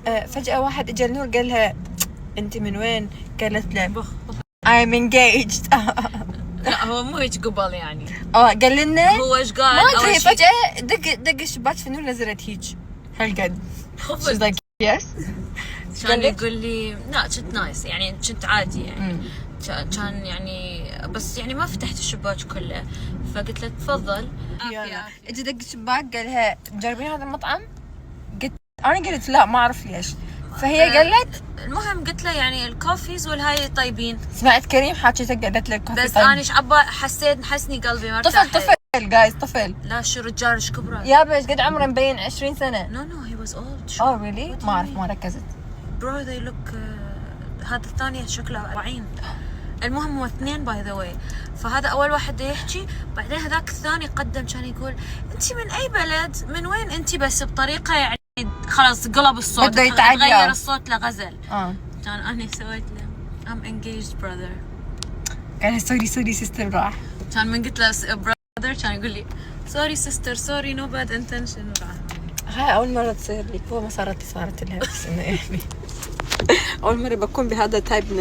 فجأة واحد اجى النور قال لها انت من وين؟ قالت له I'm engaged. لا هو مو هيك قبل يعني. قال لنا هو ايش قال؟ ما ادري فجأة دق الشباك في النور نزلت هيك هالقد. She's like yes. كان يقول لي لا كنت نايس يعني كنت عادي يعني كان يعني بس يعني ما فتحت الشباك كله فقلت له تفضل. اجى دق الشباك قال لها جربين هذا المطعم؟ انا قلت لا ما اعرف ليش. فهي قالت المهم قلت له يعني الكوفيز والهاي طيبين. سمعت كريم حاجتها قالت له الكوفي بس طيب. انا شعبا حسني قلبي مرتاح. طفل جايز طفل. لا شو رجال ايش كبره يا بس قد عمره مبين 20 سنه. No he was old. really ما اعرف ما ركزت. bro they look هذا الثاني شكله 40. المهم هو اثنين باي ذا واي. فهذا اول واحد يحكي بعدين هذاك الثاني قدم كان يقول انت من اي بلد من وين انت بس بطريقه يعني خلاص قلب الصوت بده يتعدى غير الصوت لغزل. كان انا سويت له I'm engaged brother. قال سوري سيستر راح. كان من قلت له brother كان يقول لي سوري سيستر سوري نو باد انتنشن. هاي اول مره تصير لي. هو ما صارت لي صارت لها بس انه يعني اول مره بكون بهذا تايب من